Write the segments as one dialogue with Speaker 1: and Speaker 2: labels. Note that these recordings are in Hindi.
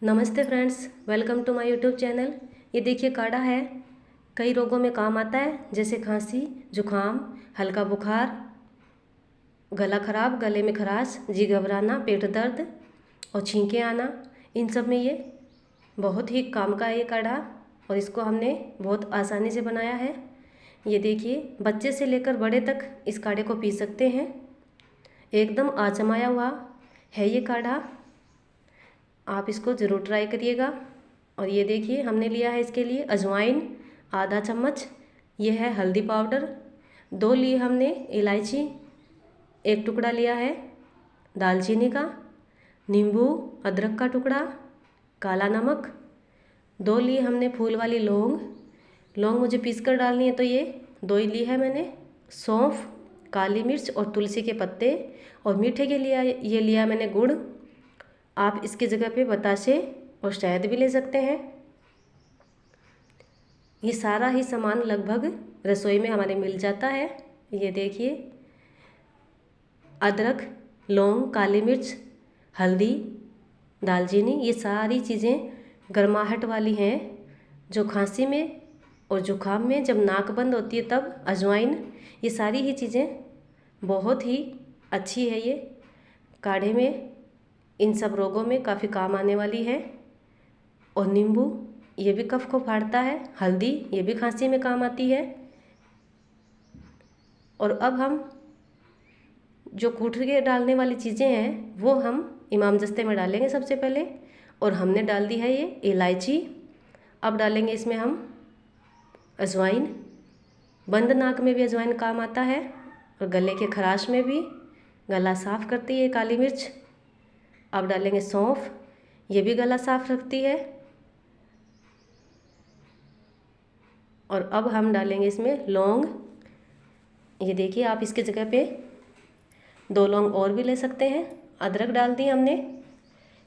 Speaker 1: नमस्ते friends, welcome to my YouTube channel. ये देखिए काढ़ा है, कई रोगों में काम आता है, जैसे खांसी, जुखाम, हल्का बुखार, गला खराब, गले में खराश, जी घबराना, पेट दर्द और छींके आना। इन सब में ये बहुत ही काम का है ये काढ़ा, और इसको हमने बहुत आसानी से बनाया है। ये देखिए, बच्चे से लेकर बड़े तक इस काढ़े को पी सकते हैं। एकदम आजमाया हुआ है ये काढ़ा, आप इसको ज़रूर ट्राई करिएगा। और ये देखिए, हमने लिया है इसके लिए अजवाइन आधा चम्मच, ये है हल्दी पाउडर, 2 लिए हमने इलायची, 1 टुकड़ा लिया है दालचीनी का, नींबू, अदरक का टुकड़ा, काला नमक, 2 लिए हमने फूल वाली लौंग। लौंग मुझे पीस कर डालनी है तो ये 2 ही ली है मैंने। सौंफ, काली मिर्च और तुलसी के पत्ते। और मीठे के लिए ये लिया मैंने गुड़। आप इसकी जगह पे बतासे और शहद भी ले सकते हैं। ये सारा ही सामान लगभग रसोई में हमारे मिल जाता है। ये देखिए, अदरक, लौंग, काली मिर्च, हल्दी, दालचीनी, ये सारी चीज़ें गर्माहट वाली हैं, जो खांसी में और जुखाम में जब नाक बंद होती है तब अजवाइन, ये सारी ही चीज़ें बहुत ही अच्छी है ये काढ़े में, इन सब रोगों में काफ़ी काम आने वाली है। और नींबू, ये भी कफ को फाड़ता है। हल्दी, ये भी खांसी में काम आती है। और अब हम जो कूट के डालने वाली चीज़ें हैं वो हम इमाम जस्ते में डालेंगे सबसे पहले। और हमने डाल दी है ये इलायची। अब डालेंगे इसमें हम अजवाइन। बंद नाक में भी अजवाइन काम आता है, और गले के खराश में भी, गला साफ़ करती है काली मिर्च। अब डालेंगे सौंफ, ये भी गला साफ रखती है। और अब हम डालेंगे इसमें लौंग। ये देखिए, आप इसके जगह पे 2 लौंग और भी ले सकते हैं। अदरक डाल दी हमने,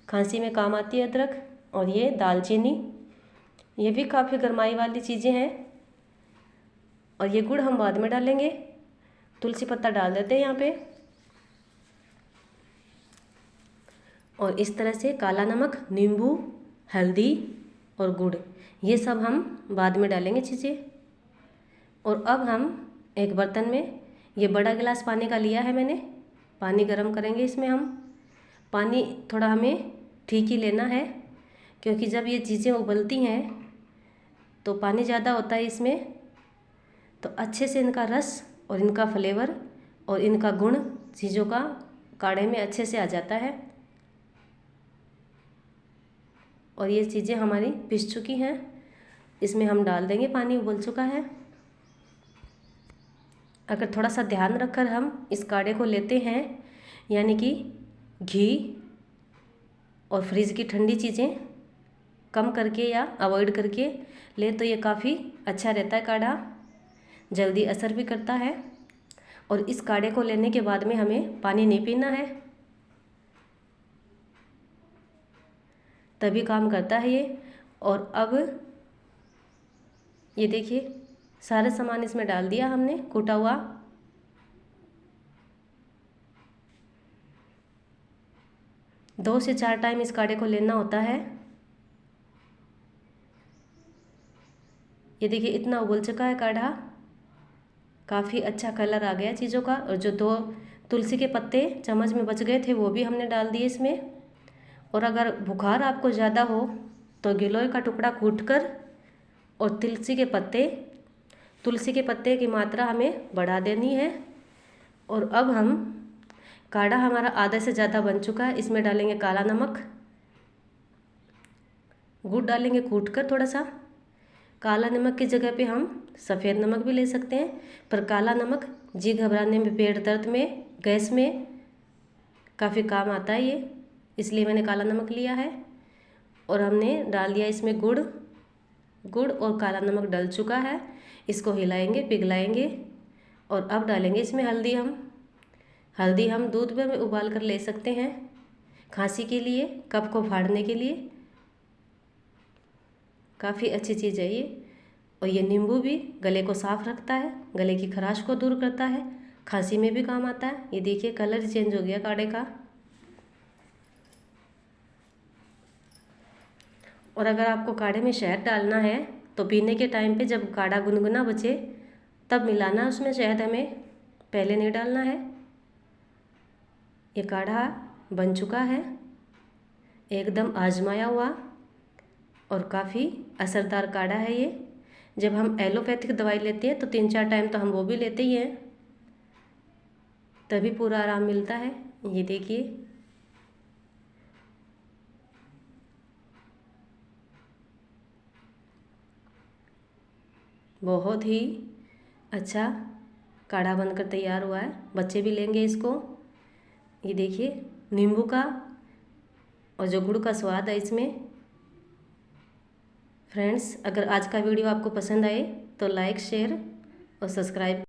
Speaker 1: खांसी में काम आती है अदरक। और ये दालचीनी, ये भी काफ़ी गरमाई वाली चीज़ें हैं। और ये गुड़ हम बाद में डालेंगे, तुलसी पत्ता डाल देते हैं यहाँ पे। और इस तरह से काला नमक, नींबू, हल्दी और गुड़, ये सब हम बाद में डालेंगे चीज़ें। और अब हम एक बर्तन में ये बड़ा गिलास पानी का लिया है मैंने, पानी गरम करेंगे इसमें हम। पानी थोड़ा हमें ठीक ही लेना है, क्योंकि जब ये चीज़ें उबलती हैं तो पानी ज़्यादा होता है इसमें, तो अच्छे से इनका रस और इनका फ्लेवर और इनका गुण चीज़ों का काढ़े में अच्छे से आ जाता है। और ये चीज़ें हमारी पिस चुकी हैं, इसमें हम डाल देंगे, पानी उबल चुका है। अगर थोड़ा सा ध्यान रखकर हम इस काढ़े को लेते हैं, यानी कि घी और फ्रिज की ठंडी चीज़ें कम करके या अवॉइड करके ले, तो ये काफ़ी अच्छा रहता है काढ़ा, जल्दी असर भी करता है। और इस काढ़े को लेने के बाद में हमें पानी नहीं पीना है, तभी काम करता है ये। और अब ये देखिए, सारे सामान इसमें डाल दिया हमने कूटा हुआ। दो से 4 टाइम इस काढ़े को लेना होता है। ये देखिए, इतना उबल चुका है काढ़ा, काफ़ी अच्छा कलर आ गया चीज़ों का। और जो 2 तुलसी के पत्ते चम्मच में बच गए थे वो भी हमने डाल दिए इसमें। और अगर बुखार आपको ज़्यादा हो तो गिलोय का टुकड़ा कूटकर और तुलसी के पत्ते की मात्रा हमें बढ़ा देनी है। और अब हम, काढ़ा हमारा आधे से ज़्यादा बन चुका है, इसमें डालेंगे काला नमक, गुड़ डालेंगे कूटकर थोड़ा सा। काला नमक की जगह पे हम सफ़ेद नमक भी ले सकते हैं, पर काला नमक जी घबराने में, पेट दर्द में, गैस में काफ़ी काम आता है ये, इसलिए मैंने काला नमक लिया है। और हमने डाल दिया इसमें गुड़। गुड़ और काला नमक डल चुका है, इसको हिलाएंगे, पिघलाएंगे। और अब डालेंगे इसमें हल्दी। हल्दी हम दूध में उबाल कर ले सकते हैं, खांसी के लिए, कफ को फाड़ने के लिए काफ़ी अच्छी चीज़ है ये। और ये नींबू भी गले को साफ़ रखता है, गले की खराश को दूर करता है, खांसी में भी काम आता है। ये देखिए, कलर चेंज हो गया काढ़े का। और अगर आपको काढ़े में शहद डालना है तो पीने के टाइम पे जब काढ़ा गुनगुना बचे तब मिलाना, उसमें शहद हमें पहले नहीं डालना है। ये काढ़ा बन चुका है, एकदम आजमाया हुआ और काफ़ी असरदार काढ़ा है ये। जब हम एलोपैथिक दवाई लेते हैं तो 3-4 टाइम तो हम वो भी लेते ही हैं, तभी पूरा आराम मिलता है। ये देखिए, बहुत ही अच्छा काढ़ा बनकर तैयार हुआ है, बच्चे भी लेंगे इसको। ये देखिए, नींबू का और जो गुड़ का स्वाद है इसमें। फ्रेंड्स, अगर आज का वीडियो आपको पसंद आए तो लाइक, शेयर और सब्सक्राइब